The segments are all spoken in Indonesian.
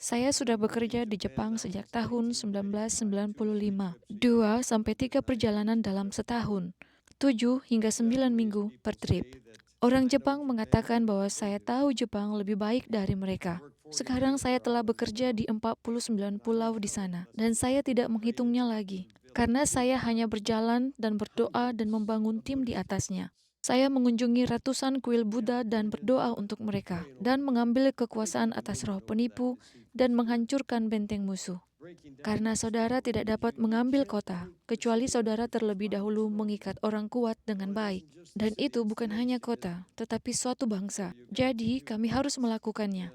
Saya sudah bekerja di Jepang sejak tahun 1995, 2 sampai 3 perjalanan dalam setahun, 7 hingga 9 minggu per trip. Orang Jepang mengatakan bahwa saya tahu Jepang lebih baik dari mereka. Sekarang saya telah bekerja di 49 pulau di sana, dan saya tidak menghitungnya lagi, karena saya hanya berjalan dan berdoa dan membangun tim di atasnya. Saya mengunjungi ratusan kuil Buddha dan berdoa untuk mereka, dan mengambil kekuasaan atas roh penipu dan menghancurkan benteng musuh. Karena saudara tidak dapat mengambil kota, kecuali saudara terlebih dahulu mengikat orang kuat dengan baik. Dan itu bukan hanya kota, tetapi suatu bangsa. Jadi, kami harus melakukannya.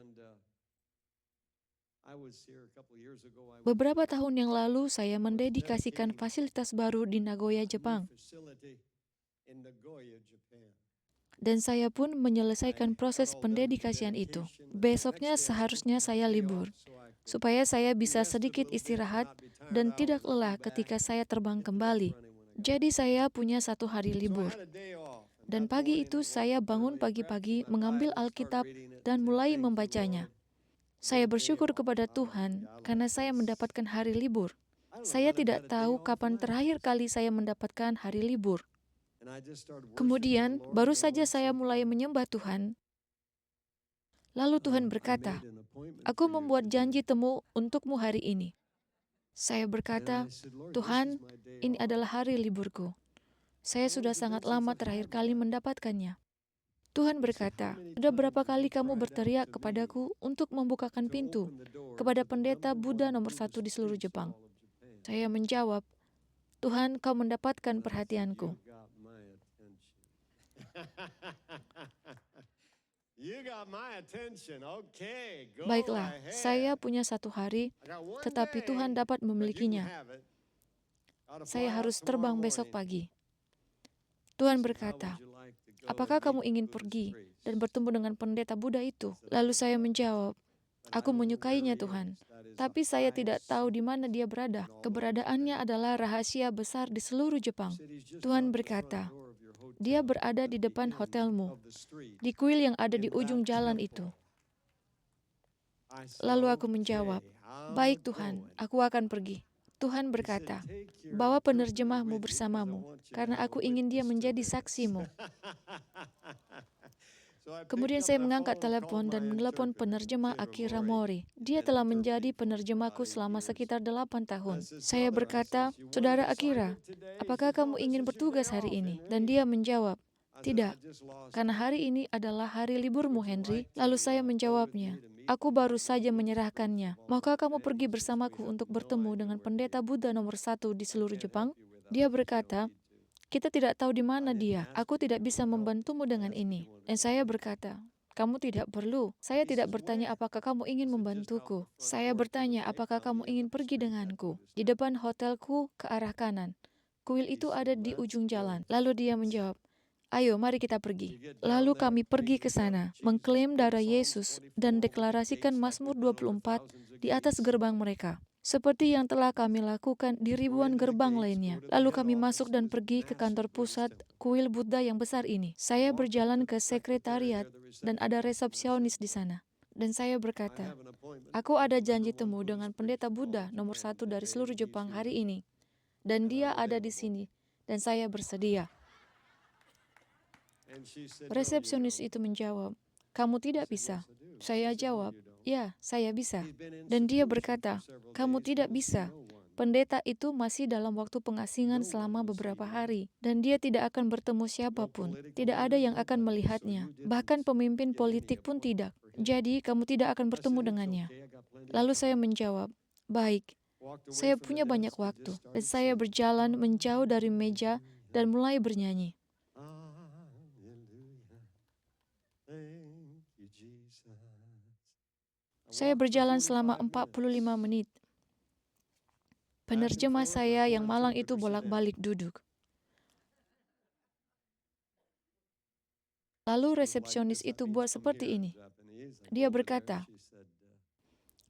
Beberapa tahun yang lalu, saya mendedikasikan fasilitas baru di Nagoya, Jepang. Dan saya pun menyelesaikan proses pendedikasian itu. Besoknya seharusnya saya libur, supaya saya bisa sedikit istirahat dan tidak lelah ketika saya terbang kembali. Jadi saya punya 1 hari libur. Dan pagi itu saya bangun pagi-pagi mengambil Alkitab dan mulai membacanya. Saya bersyukur kepada Tuhan karena saya mendapatkan hari libur. Saya tidak tahu kapan terakhir kali saya mendapatkan hari libur. Kemudian, baru saja saya mulai menyembah Tuhan. Lalu Tuhan berkata, "Aku membuat janji temu untukmu hari ini." Saya berkata, "Tuhan, ini adalah hari liburku. Saya sudah sangat lama terakhir kali mendapatkannya." Tuhan berkata, "Sudah berapa kali kamu berteriak kepadaku untuk membukakan pintu kepada pendeta Buddha nomor 1 di seluruh Jepang?" Saya menjawab, "Tuhan, kau mendapatkan perhatianku." Baiklah, saya punya 1 hari, tetapi Tuhan dapat memilikinya. Saya harus terbang besok pagi. Tuhan berkata, "Apakah kamu ingin pergi dan bertemu dengan pendeta Buddha itu?" Lalu saya menjawab, "Aku menyukainya, Tuhan, tapi saya tidak tahu di mana dia berada. Keberadaannya adalah rahasia besar di seluruh Jepang." Tuhan berkata, "Dia berada di depan hotelmu, di kuil yang ada di ujung jalan itu." Lalu aku menjawab, "Baik Tuhan, aku akan pergi." Tuhan berkata, "Bawa penerjemahmu bersamamu, karena aku ingin dia menjadi saksimu." Kemudian saya mengangkat telepon dan menelepon penerjemah Akira Mori. Dia telah menjadi penerjemahku selama sekitar 8 tahun. Saya berkata, "Saudara Akira, apakah kamu ingin bertugas hari ini?" Dan dia menjawab, "Tidak, karena hari ini adalah hari liburmu, Henry." Lalu saya menjawabnya, "Aku baru saja menyerahkannya. Maukah kamu pergi bersamaku untuk bertemu dengan pendeta Buddha nomor 1 di seluruh Jepang?" Dia berkata, "Kita tidak tahu di mana dia. Aku tidak bisa membantumu dengan ini." Dan saya berkata, "Kamu tidak perlu. Saya tidak bertanya apakah kamu ingin membantuku. Saya bertanya apakah kamu ingin pergi denganku. Di depan hotelku ke arah kanan. Kuil itu ada di ujung jalan." Lalu dia menjawab, "Ayo, mari kita pergi." Lalu kami pergi ke sana, mengklaim darah Yesus, dan deklarasikan Mazmur 24 di atas gerbang mereka, seperti yang telah kami lakukan di ribuan gerbang lainnya. Lalu kami masuk dan pergi ke kantor pusat kuil Buddha yang besar ini. Saya berjalan ke sekretariat, dan ada resepsionis di sana. Dan saya berkata, "Aku ada janji temu dengan pendeta Buddha nomor 1 dari seluruh Jepang hari ini, dan dia ada di sini, dan saya bersedia." Resepsionis itu menjawab, "Kamu tidak bisa." Saya jawab, "Ya, saya bisa." Dan dia berkata, "Kamu tidak bisa. Pendeta itu masih dalam waktu pengasingan selama beberapa hari, dan dia tidak akan bertemu siapapun. Tidak ada yang akan melihatnya. Bahkan pemimpin politik pun tidak. Jadi, kamu tidak akan bertemu dengannya." Lalu saya menjawab, "Baik, saya punya banyak waktu." Dan saya berjalan menjauh dari meja dan mulai bernyanyi. Saya berjalan selama 45 menit. Penerjemah saya yang malang itu bolak-balik duduk. Lalu resepsionis itu buat seperti ini. Dia berkata,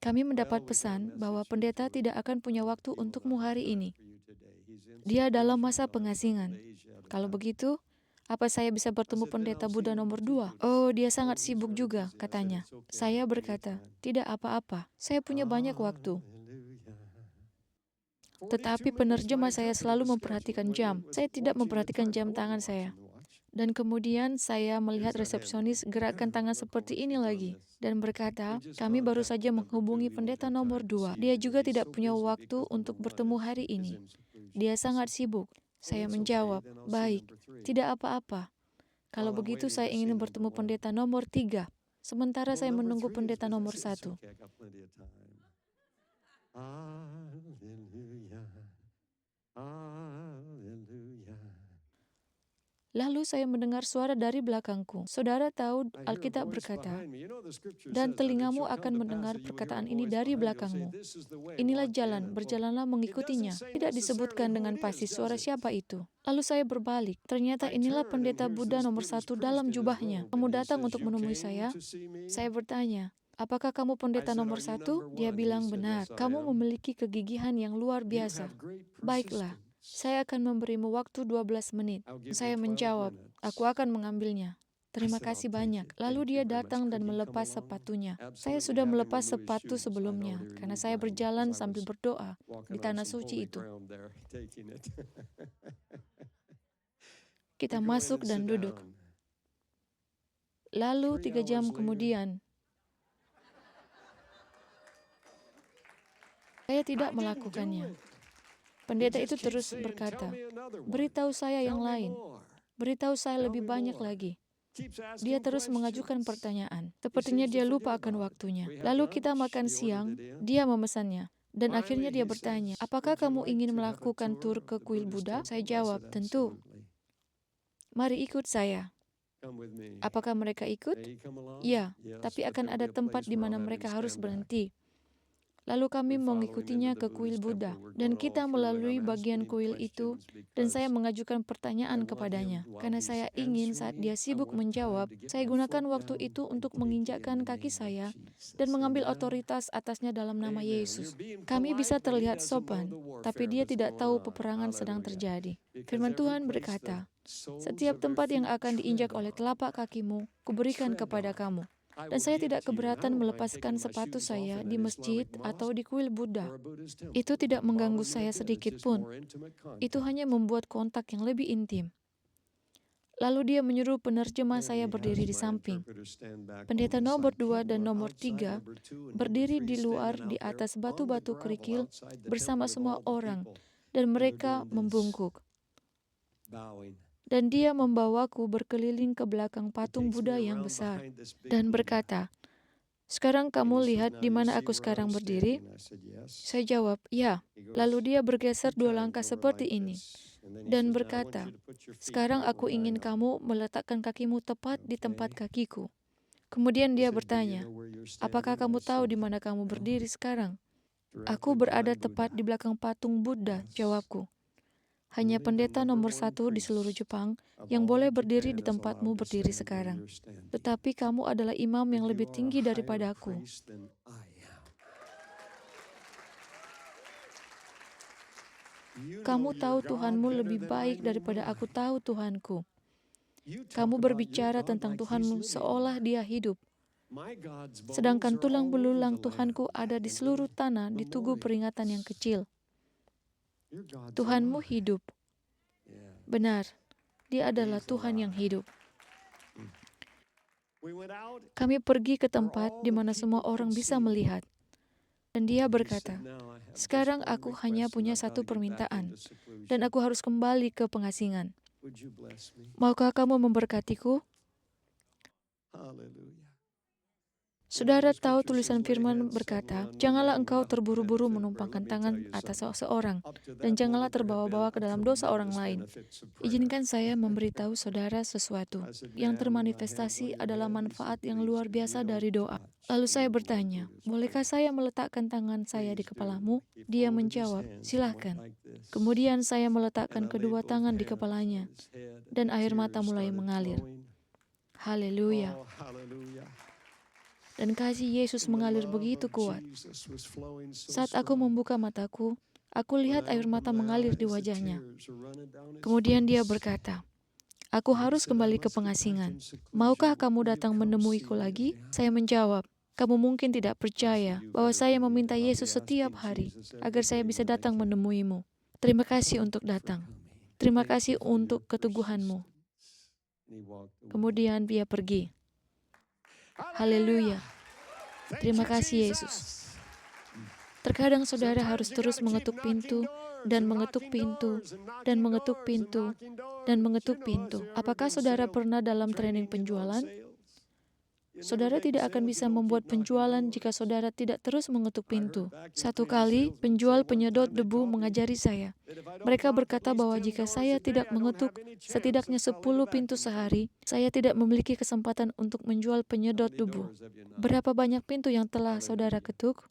"Kami mendapat pesan bahwa pendeta tidak akan punya waktu untukmu hari ini. Dia dalam masa pengasingan. Kalau begitu, Apa saya bisa bertemu pendeta Buddha nomor 2? Oh, dia sangat sibuk juga, katanya. Saya berkata, tidak apa-apa, saya punya banyak waktu. Tetapi penerjemah saya selalu memperhatikan jam. Saya tidak memperhatikan jam tangan saya. Dan kemudian saya melihat resepsionis gerakan tangan seperti ini lagi. Dan berkata, kami baru saja menghubungi pendeta nomor 2. Dia juga tidak punya waktu untuk bertemu hari ini. Dia sangat sibuk. Saya menjawab, baik, tidak apa-apa. Kalau begitu saya ingin bertemu pendeta nomor 3. Sementara saya menunggu pendeta nomor 1. Lalu saya mendengar suara dari belakangku. Saudara tahu Alkitab berkata, dan telingamu akan mendengar perkataan ini dari belakangmu. Inilah jalan, berjalanlah mengikutinya. Tidak disebutkan dengan pasti suara siapa itu. Lalu saya berbalik. Ternyata inilah pendeta Buddha nomor 1 dalam jubahnya. Kamu datang untuk menemui saya? Saya bertanya, apakah kamu pendeta nomor 1? Dia bilang benar. Kamu memiliki kegigihan yang luar biasa. Baiklah. Saya akan memberimu waktu 12 menit. Saya menjawab, aku akan mengambilnya. Terima kasih banyak. Lalu dia datang dan melepas sepatunya. Saya sudah melepas sepatu sebelumnya, karena saya berjalan sambil berdoa di tanah suci itu. Kita masuk dan duduk. Lalu 3 jam kemudian, saya tidak melakukannya. Pendeta itu terus berkata, beritahu saya yang lain. Beritahu saya lebih banyak lagi. Dia terus mengajukan pertanyaan. Sepertinya dia lupa akan waktunya. Lalu kita makan siang, dia memesannya. Dan akhirnya dia bertanya, apakah kamu ingin melakukan tur ke kuil Buddha? Saya jawab, tentu. Mari ikut saya. Apakah mereka ikut? Ya, tapi akan ada tempat di mana mereka harus berhenti. Lalu kami mengikutinya ke kuil Buddha, dan kita melalui bagian kuil itu, dan saya mengajukan pertanyaan kepadanya. Karena saya ingin saat dia sibuk menjawab, saya gunakan waktu itu untuk menginjakkan kaki saya dan mengambil otoritas atasnya dalam nama Yesus. Kami bisa terlihat sopan, tapi dia tidak tahu peperangan sedang terjadi. Firman Tuhan berkata, setiap tempat yang akan diinjak oleh telapak kakimu, kuberikan kepada kamu. Dan saya tidak keberatan melepaskan sepatu saya di masjid atau di kuil Buddha. Itu tidak mengganggu saya sedikit pun. Itu hanya membuat kontak yang lebih intim. Lalu dia menyuruh penerjemah saya berdiri di samping. Pendeta nomor 2 dan nomor 3 berdiri di luar di atas batu-batu kerikil bersama semua orang, dan mereka membungkuk. Dan dia membawaku berkeliling ke belakang patung Buddha yang besar dan berkata, sekarang kamu lihat di mana aku sekarang berdiri? Saya jawab, ya. Lalu dia bergeser 2 langkah seperti ini dan berkata, sekarang aku ingin kamu meletakkan kakimu tepat di tempat kakiku. Kemudian dia bertanya, apakah kamu tahu di mana kamu berdiri sekarang? Aku berada tepat di belakang patung Buddha, jawabku. Hanya pendeta nomor 1 di seluruh Jepang yang boleh berdiri di tempatmu berdiri sekarang. Tetapi kamu adalah imam yang lebih tinggi daripada aku. Kamu tahu Tuhanmu lebih baik daripada aku tahu Tuhanku. Kamu berbicara tentang Tuhanmu seolah dia hidup. Sedangkan tulang belulang Tuhanku ada di seluruh tanah di tugu peringatan yang kecil. Tuhanmu hidup. Benar, dia adalah Tuhan yang hidup. Kami pergi ke tempat di mana semua orang bisa melihat. Dan dia berkata, sekarang aku hanya punya satu permintaan, dan aku harus kembali ke pengasingan. Maukah kamu memberkatiku? Saudara tahu tulisan firman berkata, janganlah engkau terburu-buru menumpangkan tangan atas seseorang, dan janganlah terbawa-bawa ke dalam dosa orang lain. Izinkan saya memberitahu saudara sesuatu. Yang termanifestasi adalah manfaat yang luar biasa dari doa. Lalu saya bertanya, bolehkah saya meletakkan tangan saya di kepalamu? Dia menjawab, silahkan. Kemudian saya meletakkan kedua tangan di kepalanya, dan air mata mulai mengalir. Haleluya. Dan kasih Yesus mengalir begitu kuat. Saat aku membuka mataku, aku lihat air mata mengalir di wajahnya. Kemudian dia berkata, Aku harus kembali ke pengasingan. Maukah kamu datang menemuiku lagi? Saya menjawab, kamu mungkin tidak percaya bahwa saya meminta Yesus setiap hari agar saya bisa datang menemuimu. Terima kasih untuk datang. Terima kasih untuk keteguhanmu. Kemudian dia pergi. Haleluya. Terima kasih Yesus. Terkadang saudara harus terus mengetuk pintu, dan mengetuk pintu, dan mengetuk pintu, dan mengetuk pintu. Apakah saudara pernah dalam training penjualan? Saudara tidak akan bisa membuat penjualan jika saudara tidak terus mengetuk pintu. Satu kali, penjual penyedot debu mengajari saya. Mereka berkata bahwa jika saya tidak mengetuk setidaknya 10 pintu sehari, saya tidak memiliki kesempatan untuk menjual penyedot debu. Berapa banyak pintu yang telah saudara ketuk?